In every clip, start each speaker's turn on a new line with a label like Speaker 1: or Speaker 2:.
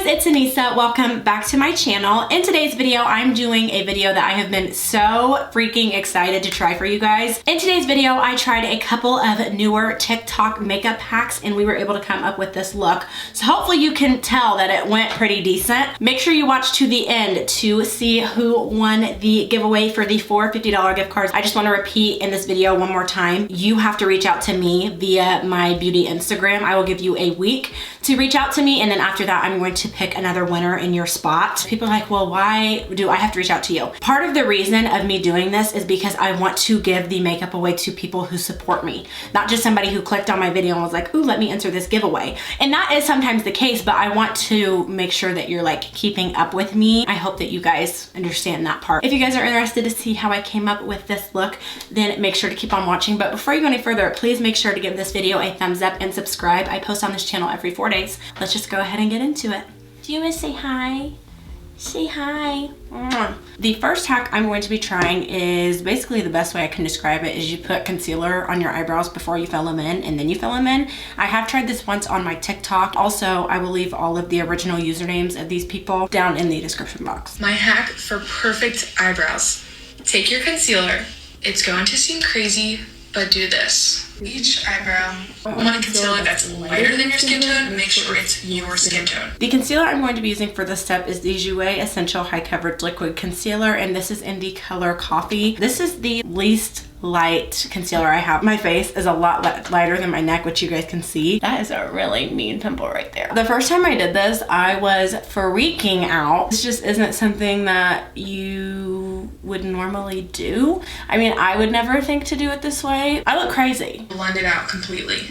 Speaker 1: guys, it's Anissa. Welcome back to my channel. In today's video, I'm doing a video that I have been so freaking excited to try for you guys. In today's video, I tried a couple of newer TikTok makeup hacks and we were able to come up with this look. So hopefully you can tell that it went pretty decent. Make sure you watch to the end to see who won the giveaway for the 4 $50 gift cards. I just want to repeat in this video one more time. You have to reach out to me via my beauty Instagram. I will give you a week to reach out to me, and then after that I'm going to pick another winner in your spot. People are like, well, why do I have to reach out to you? Part of the reason of me doing this is because I want to give the makeup away to people who support me, not just somebody who clicked on my video and was like, ooh, let me enter this giveaway. And that is sometimes the case, but I want to make sure that you're like keeping up with me. I hope that you guys understand that part. If you guys are interested to see how I came up with this look, then make sure to keep on watching. But before you go any further, please make sure to give this video a thumbs up and subscribe. I post on this channel every 4 days. Let's just go ahead and get into it. Do you want to say hi? Say hi. The first hack I'm going to be trying is basically the best way I can describe it is you put concealer on your eyebrows before you fill them in and then you fill them in. I have tried this once on my TikTok. Also, I will leave all of the original usernames of these people down in the description box.
Speaker 2: My hack for perfect eyebrows. Take your concealer. It's going to seem crazy, but do this. Each eyebrow, you want a concealer that's lighter than your skin tone and make sure it's your skin tone.
Speaker 1: The concealer I'm going to be using for this step is the JOUER Essential High Coverage Liquid Concealer, and this is in the color Coffee. This is the least light concealer I have. My face is a lot lighter than my neck, which you guys can see. That is a really mean pimple right there. The first time I did this, I was freaking out. This just isn't something that you would normally do. I mean, I would never think to do it this way. I look crazy.
Speaker 2: Blend it out completely.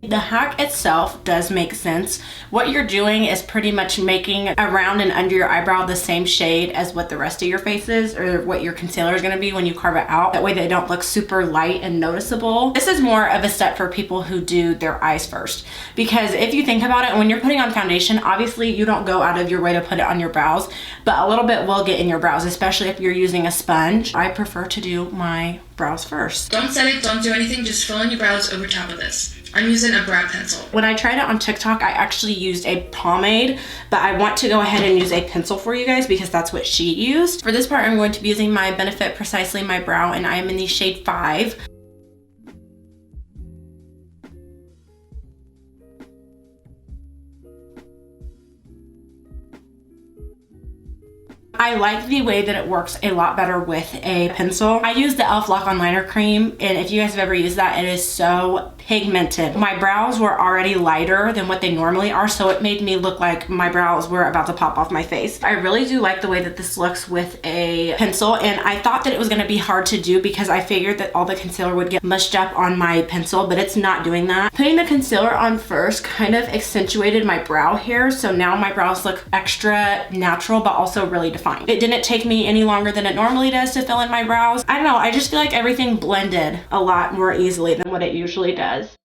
Speaker 1: The hack itself does make sense. What you're doing is pretty much making around and under your eyebrow the same shade as what the rest of your face is, or what your concealer is going to be when you carve it out. That way they don't look super light and noticeable. This is more of a step for people who do their eyes first, because if you think about it, when you're putting on foundation, obviously you don't go out of your way to put it on your brows, but a little bit will get in your brows, especially if you're using a sponge. I prefer to do my brows first.
Speaker 2: Don't set it, don't do anything, just fill in your brows over top of this. I'm using a brow pencil.
Speaker 1: When I tried it on TikTok, I actually used a pomade, but I want to go ahead and use a pencil for you guys because that's what she used. For this part, I'm going to be using my Benefit Precisely My Brow, and I am in the shade 5. I like the way that it works a lot better with a pencil. I use the e.l.f. Lock-On Liner Cream, and if you guys have ever used that, it is so pigmented. My brows were already lighter than what they normally are, so it made me look like my brows were about to pop off my face. I really do like the way that this looks with a pencil, and I thought that it was going to be hard to do because I figured that all the concealer would get mushed up on my pencil, but it's not doing that. Putting the concealer on first kind of accentuated my brow hair, so now my brows look extra natural but also really defined. It didn't take me any longer than it normally does to fill in my brows. I don't know, I just feel like everything blended a lot more easily than what it usually does.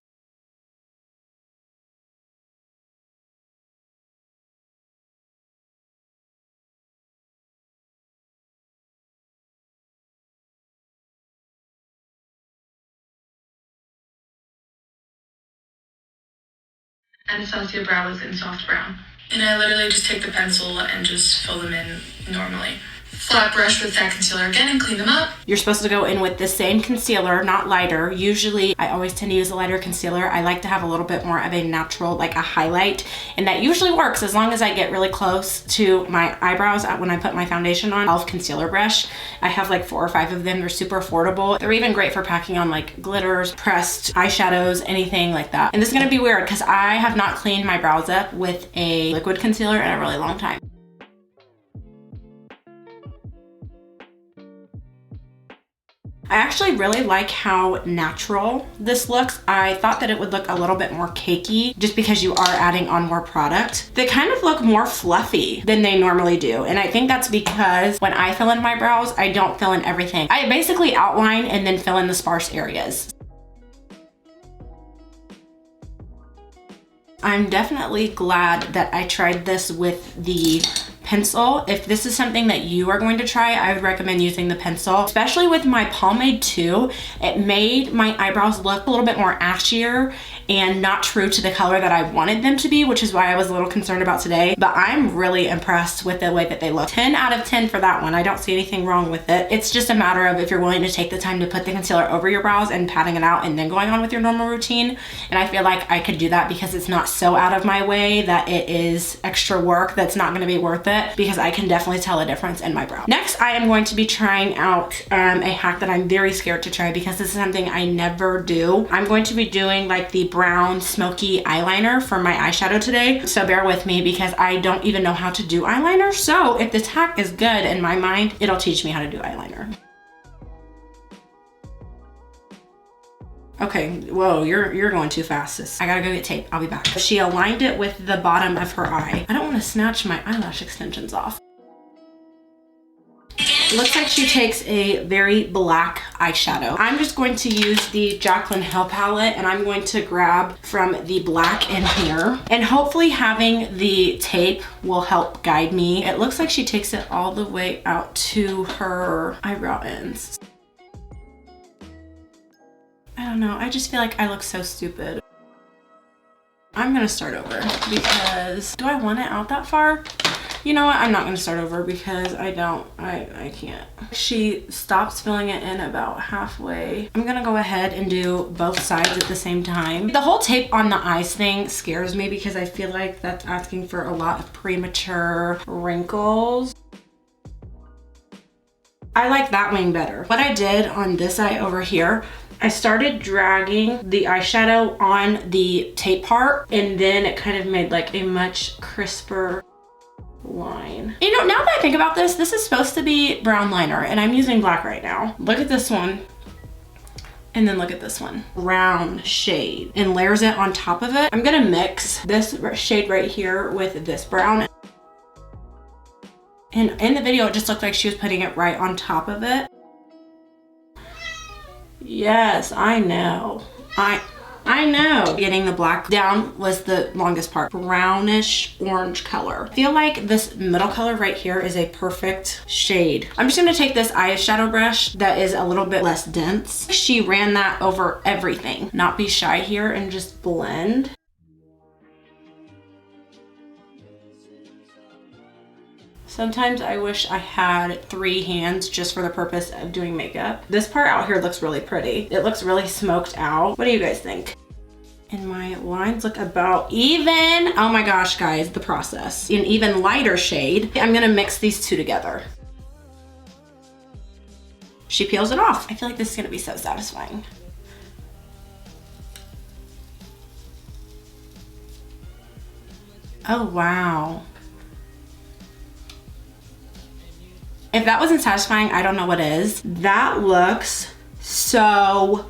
Speaker 2: And fill your brow with in soft brown. And I literally just take the pencil and just fill them in normally. Flat brush with that concealer again and clean them up.
Speaker 1: You're supposed to go in with the same concealer, not lighter. Usually, I always tend to use a lighter concealer. I like to have a little bit more of a natural, like a highlight, and that usually works as long as I get really close to my eyebrows when I put my foundation on. e.l.f. concealer brush. I have like 4 or 5 of them. They're super affordable. They're even great for packing on like glitters, pressed eyeshadows, anything like that. And this is gonna be weird because I have not cleaned my brows up with a liquid concealer in a really long time. I actually really like how natural this looks. I thought that it would look a little bit more cakey just because you are adding on more product. They kind of look more fluffy than they normally do. And I think that's because when I fill in my brows, I don't fill in everything. I basically outline and then fill in the sparse areas. I'm definitely glad that I tried this with the pencil. If this is something that you are going to try, I would recommend using the pencil, especially with my pomade too. It made my eyebrows look a little bit more ashier and not true to the color that I wanted them to be, which is why I was a little concerned about today. But I'm really impressed with the way that they look. 10 out of 10 for that one. I don't see anything wrong with it. It's just a matter of if you're willing to take the time to put the concealer over your brows and patting it out and then going on with your normal routine. And I feel like I could do that because it's not so out of my way that it is extra work that's not going to be worth it, because I can definitely tell a difference in my brow. Next, I am going to be trying out a hack that I'm very scared to try because this is something I never do. I'm going to be doing like the brown smoky eyeliner for my eyeshadow today. So bear with me because I don't even know how to do eyeliner. So if this hack is good in my mind, it'll teach me how to do eyeliner. Okay, whoa, you're going too fast, sis. I gotta go get tape. I'll be back. She aligned it with the bottom of her eye. I don't want to snatch my eyelash extensions off. It looks like she takes a very black eyeshadow. I'm just going to use the JACLYN Hell Palette, and I'm going to grab from the black in here. And hopefully having the tape will help guide me. It looks like she takes it all the way out to her eyebrow ends. I don't know, I just feel like I look so stupid. I'm gonna start over because, do I want it out that far? You know what, I'm not gonna start over because I can't. She stops filling it in about halfway. I'm gonna go ahead and do both sides at the same time. The whole tape on the eyes thing scares me because I feel like that's asking for a lot of premature wrinkles. I like that wing better. What I did on this eye over here, I started dragging the eyeshadow on the tape part, and then it kind of made like a much crisper line. You know, now that I think about this, this is supposed to be brown liner and I'm using black right now. Look at this one. And then look at this one. Brown shade, and layers it on top of it. I'm gonna mix this shade right here with this brown. And in the video, it just looked like she was putting it right on top of it. Yes, I know. I know. Getting the black down was the longest part. Brownish orange color. I feel like this middle color right here is a perfect shade. I'm just gonna take this eyeshadow brush that is a little bit less dense. She ran that over everything. Not be shy here and just blend. Sometimes I wish I had 3 hands just for the purpose of doing makeup. This part out here looks really pretty. It looks really smoked out. What do you guys think? And my lines look about even. Oh my gosh, guys, the process. An even lighter shade. I'm gonna mix these two together. She peels it off. I feel like this is gonna be so satisfying. Oh, wow. If that wasn't satisfying, I don't know what is. That looks so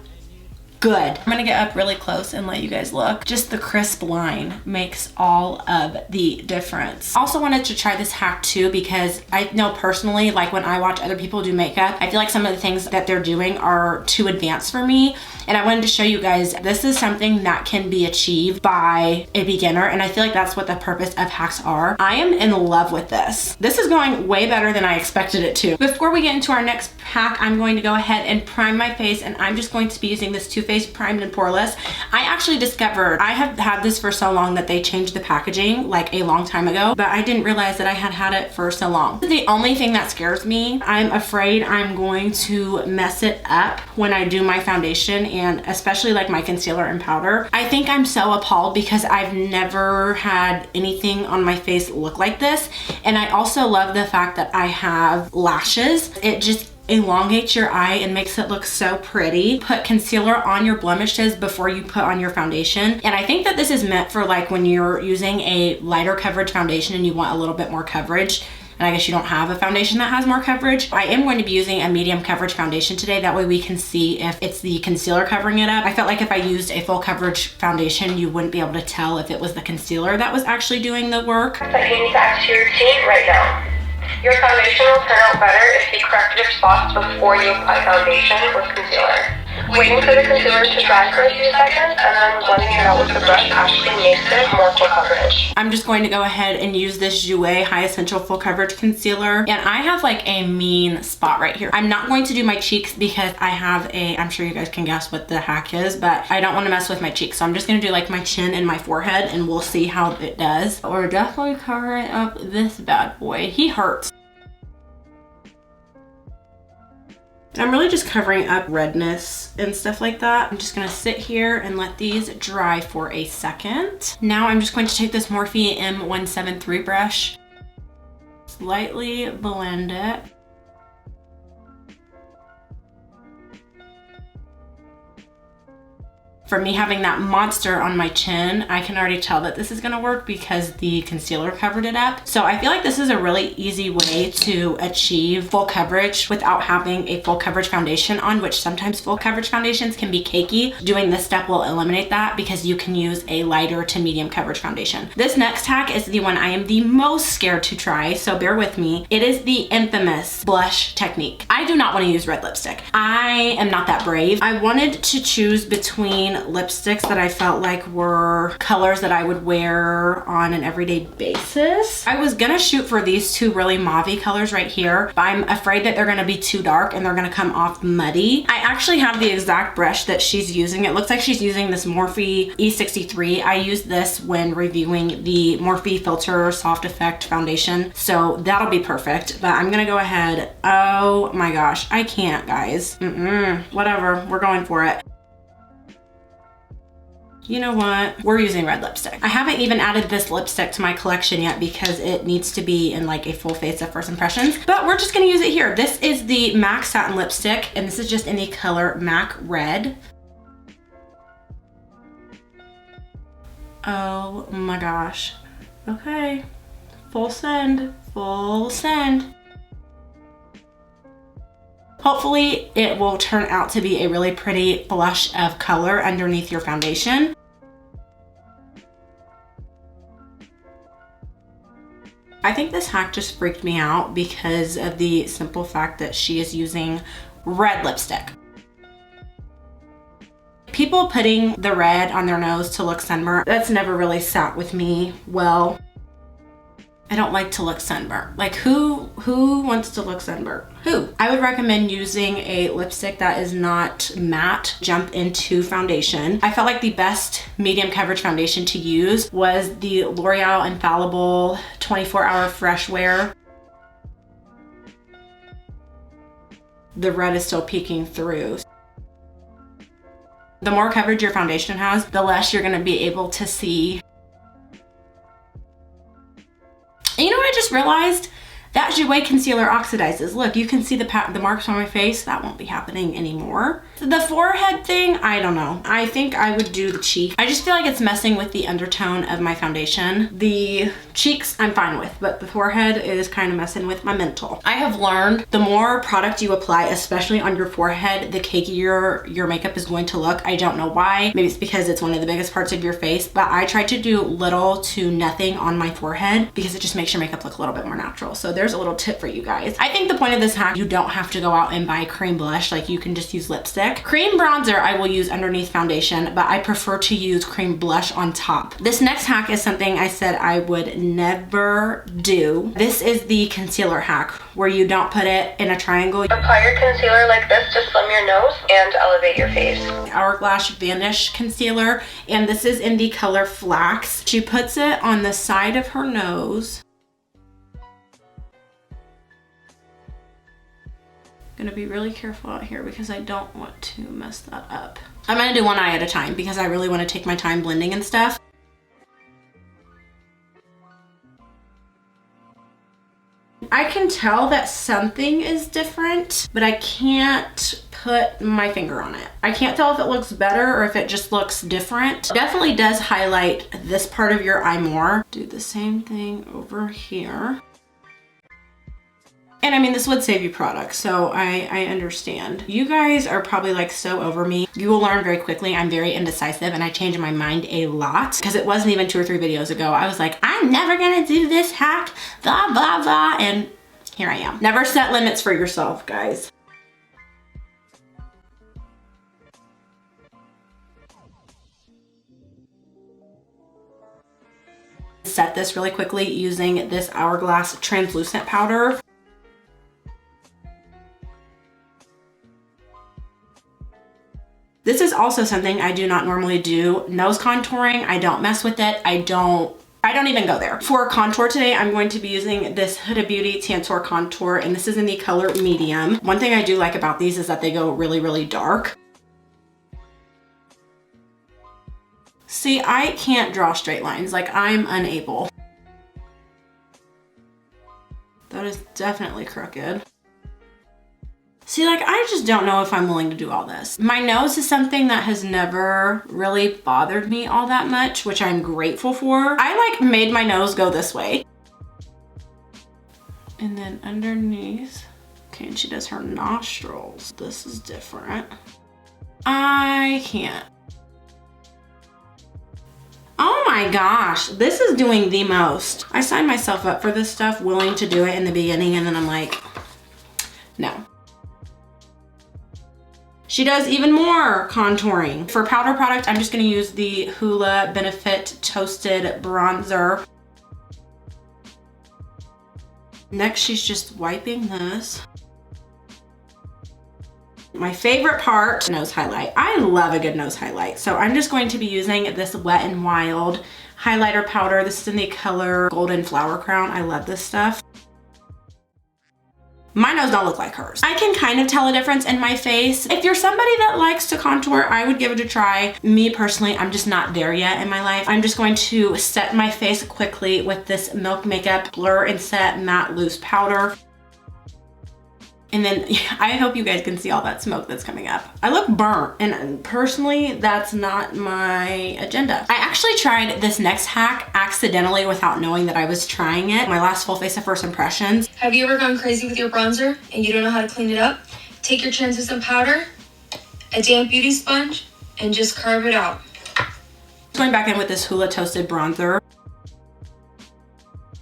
Speaker 1: good. I'm gonna get up really close and let you guys look. Just the crisp line makes all of the difference. Also wanted to try this hack too because I know personally, like when I watch other people do makeup, I feel like some of the things that they're doing are too advanced for me. And I wanted to show you guys, this is something that can be achieved by a beginner. And I feel like that's what the purpose of hacks are. I am in love with this. This is going way better than I expected it to. Before we get into our next hack, I'm going to go ahead and prime my face, and I'm just going to be using this Too Faced Primed and Poreless. I actually discovered, I have had this for so long that they changed the packaging like a long time ago, but I didn't realize that I had had it for so long. The only thing that scares me, I'm afraid I'm going to mess it up when I do my foundation, and especially like my concealer and powder. I think I'm so appalled because I've never had anything on my face look like this. And I also love the fact that I have lashes. It just elongates your eye and makes it look so pretty. Put concealer on your blemishes before you put on your foundation. And I think that this is meant for like when you're using a lighter coverage foundation and you want a little bit more coverage. And I guess you don't have a foundation that has more coverage. I am going to be using a medium coverage foundation today. That way we can see if it's the concealer covering it up. I felt like if I used a full coverage foundation, you wouldn't be able to tell if it was the concealer that was actually doing the work.
Speaker 3: That you need to add to your routine right now. Your foundation will turn out better if you correct your spots before you apply foundation with concealer. Waiting for the concealer to dry for a few seconds and then blending it out with the brush actually makes it more full coverage.
Speaker 1: I'm just going to go ahead and use this JOUER High Essential Full Coverage Concealer. And I have like a mean spot right here. I'm not going to do my cheeks because I have I'm sure you guys can guess what the hack is, but I don't want to mess with my cheeks. So I'm just going to do like my chin and my forehead and we'll see how it does. We're definitely covering up this bad boy. He hurts. I'm really just covering up redness and stuff like that. I'm just gonna sit here and let these dry for a second. Now I'm just going to take this Morphe M173 brush, slightly blend it. For me having that monster on my chin, I can already tell that this is gonna work because the concealer covered it up. So I feel like this is a really easy way to achieve full coverage without having a full coverage foundation on, which sometimes full coverage foundations can be cakey. Doing this step will eliminate that because you can use a lighter to medium coverage foundation. This next hack is the one I am the most scared to try, so bear with me. It is the infamous blush technique. I do not want to use red lipstick. I am not that brave. I wanted to choose between lipsticks that I felt like were colors that I would wear on an everyday basis. I was gonna shoot for these two really mauve-y colors right here, but I'm afraid that they're gonna be too dark and they're gonna come off muddy. I actually have the exact brush that she's using. It looks like she's using this Morphe E63. I used this when reviewing the Morphe Filter Soft Effect Foundation, so that'll be perfect. But I'm gonna go ahead. Oh my gosh, I can't, guys. Whatever, we're going for it. You know what? We're using red lipstick. I haven't even added this lipstick to my collection yet because it needs to be in like a full face of first impressions, but we're just gonna use it here. This is the MAC Satin Lipstick, and this is just in the color MAC Red. Oh my gosh. Okay, full send, full send. Hopefully it will turn out to be a really pretty flush of color underneath your foundation. I think this hack just freaked me out because of the simple fact that she is using red lipstick. People putting the red on their nose to look sunburnt, that's never really sat with me well. I don't like to look sunburnt. Like who wants to look sunburnt? Who? I would recommend using a lipstick that is not matte, jump into foundation. I felt like the best medium coverage foundation to use was the L'Oreal Infallible 24-Hour Fresh Wear. The red is still peeking through. The more coverage your foundation has, the less you're gonna be able to see. And you know what I just realized? That JOUER concealer oxidizes. Look, you can see the marks on my face. That won't be happening anymore. The forehead thing, I don't know. I think I would do the cheek. I just feel like it's messing with the undertone of my foundation. The cheeks, I'm fine with, but the forehead is kind of messing with my mental. I have learned the more product you apply, especially on your forehead, the cakier your makeup is going to look. I don't know why. Maybe it's because it's one of the biggest parts of your face, but I try to do little to nothing on my forehead because it just makes your makeup look a little bit more natural. So there's a little tip for you guys. I think the point of this hack, you don't have to go out and buy cream blush. Like you can just use lipstick. Cream bronzer I will use underneath foundation, but I prefer to use cream blush on top. This next hack is something I said I would never do. This is the concealer hack where you don't put it in a triangle.
Speaker 3: Apply your concealer like this to slim your nose and elevate your face.
Speaker 1: Hourglass Vanish concealer, and this is in the color Flax. She puts it on the side of her nose. Gonna be really careful out here because I don't want to mess that up. I'm gonna do one eye at a time because I really want to take my time blending and stuff. I can tell that something is different, but I can't put my finger on it. I can't tell if it looks better or if it just looks different. Definitely does highlight this part of your eye more. Do the same thing over here. And I mean, this would save you product, so I understand. You guys are probably like so over me. You will learn very quickly. I'm very indecisive and I change my mind a lot because it wasn't even 2 or 3 videos ago. I was like, I'm never gonna do this hack, blah, blah, blah. And here I am. Never set limits for yourself, guys. set this really quickly using this Hourglass translucent powder. This is also something I do not normally do. Nose contouring, I don't mess with it. I don't even go there. For contour today, I'm going to be using this Huda Beauty Tantour Contour, and this is in the color medium. One thing I do like about these is that they go really, really dark. See, I can't draw straight lines. Like, I'm unable. That is definitely crooked. See, like, I just don't know if I'm willing to do all this. My nose is something that has never really bothered me all that much, which I'm grateful for. I like made my nose go this way. And then underneath, okay, and she does her nostrils. This is different. I can't. Oh my gosh, this is doing the most. I signed myself up for this stuff, willing to do it in the beginning, and then I'm like, no. She does even more contouring. For powder product, I'm just gonna use the Hoola Benefit Toasted Bronzer. Next, she's just wiping this. My favorite part, nose highlight. I love a good nose highlight. So I'm just going to be using this Wet n Wild highlighter powder. This is in the color Golden Flower Crown. I love this stuff. My nose don't look like hers. I can kind of tell a difference in my face. If you're somebody that likes to contour, I would give it a try. Me personally, I'm just not there yet in my life. I'm just going to set my face quickly with this Milk Makeup Blur and Set Matte Loose Powder. And then I hope you guys can see all that smoke that's coming up. I look burnt, and personally, that's not my agenda. I actually tried this next hack accidentally without knowing that I was trying it. My last full face of first impressions.
Speaker 4: Have you ever gone crazy with your bronzer and you don't know how to clean it up? Take your translucent powder, a damp beauty sponge, and just carve it out.
Speaker 1: Going back in with this Hoola Toasted Bronzer.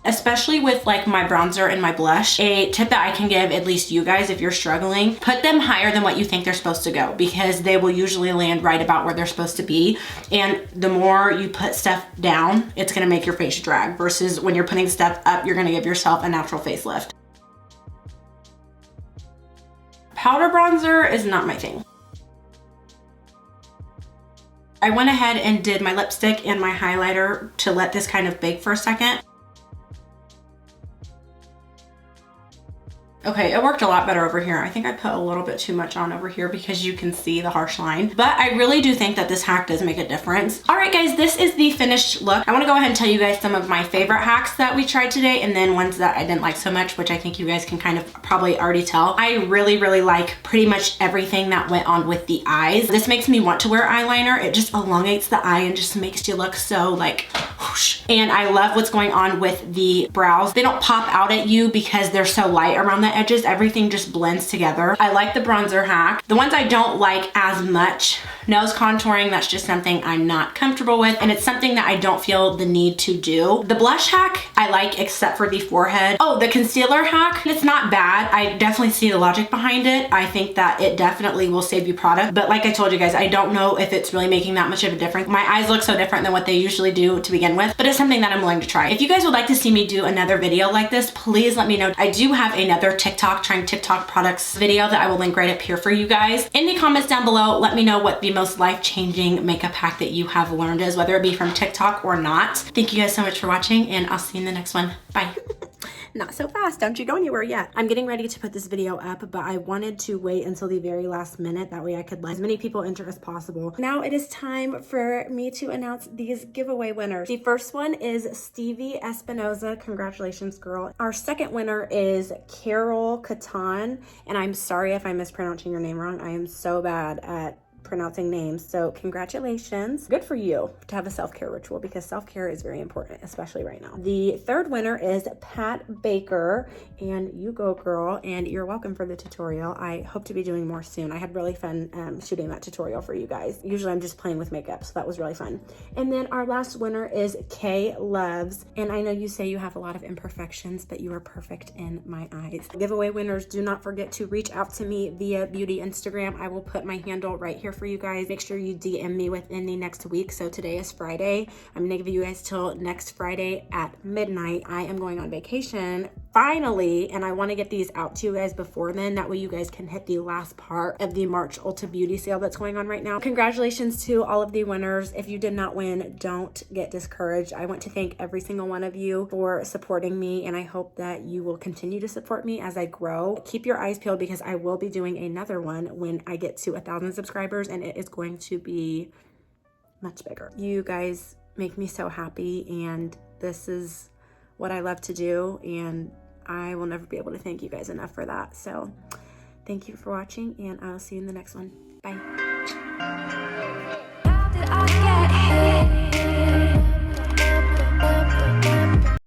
Speaker 1: Especially with like my bronzer and my blush, a tip that I can give at least you guys if you're struggling, put them higher than what you think they're supposed to go, because they will usually land right about where they're supposed to be. And the more you put stuff down, it's gonna make your face drag, versus when you're putting stuff up, you're gonna give yourself a natural facelift. Powder bronzer is not my thing. I went ahead and did my lipstick and my highlighter to let this kind of bake for a second. Okay, it worked a lot better over here. I think I put a little bit too much on over here because you can see the harsh line, but I really do think that this hack does make a difference. All right, guys, this is the finished look. I wanna go ahead and tell you guys some of my favorite hacks that we tried today, and then ones that I didn't like so much, which I think you guys can kind of probably already tell. I really, really like pretty much everything that went on with the eyes. This makes me want to wear eyeliner. It just elongates the eye and just makes you look so like whoosh. And I love what's going on with the brows. They don't pop out at you because they're so light around the edges. Everything just blends together. I like the bronzer hack. The ones I don't like as much, nose contouring, that's just something I'm not comfortable with, and it's something that I don't feel the need to do. The blush hack I like, except for the forehead. Oh, the concealer hack, it's not bad. I definitely see the logic behind it. I think that it definitely will save you product, but like I told you guys, I don't know if it's really making that much of a difference. My eyes look so different than what they usually do to begin with, but it's something that I'm willing to try. If you guys would like to see me do another video like this, please let me know. I do have another trying TikTok products video that I will link right up here for you guys. In the comments down below, let me know what the most life-changing makeup hack that you have learned is, whether it be from TikTok or not. Thank you guys so much for watching, and I'll see you in the next one. Bye. Not so fast, don't you go anywhere yet. I'm getting ready to put this video up, but I wanted to wait until the very last minute. That way I could let as many people enter as possible. Now it is time for me to announce these giveaway winners. The first one is Stevie Espinoza. Congratulations, girl. Our second winner is Carol Catan, and I'm sorry if I'm mispronouncing your name wrong. I am so bad at pronouncing names, so congratulations. Good for you to have a self-care ritual, because self-care is very important, especially right now. The third winner is Pat Baker, and you go, girl, and you're welcome for the tutorial. I hope to be doing more soon. I had really fun shooting that tutorial for you guys. Usually I'm just playing with makeup, so that was really fun. And then our last winner is Kay Loves, and I know you say you have a lot of imperfections, but you are perfect in my eyes. Giveaway winners, do not forget to reach out to me via beauty Instagram. I will put my handle right here for you guys. Make sure you DM me within the next week. So today is Friday. I'm gonna give you guys till next Friday at midnight. I am going on vacation finally, and I want to get these out to you guys before then. That way you guys can hit the last part of the March Ulta Beauty sale that's going on right now. Congratulations to all of the winners. If you did not win, don't get discouraged. I want to thank every single one of you for supporting me, and I hope that you will continue to support me as I grow. Keep your eyes peeled because I will be doing another one when I get to 1,000 subscribers, and it is going to be much bigger. You guys make me so happy, and this is what I love to do, and I will never be able to thank you guys enough for that. So thank you for watching, and I'll see you in the next one. Bye.
Speaker 5: How did I get here?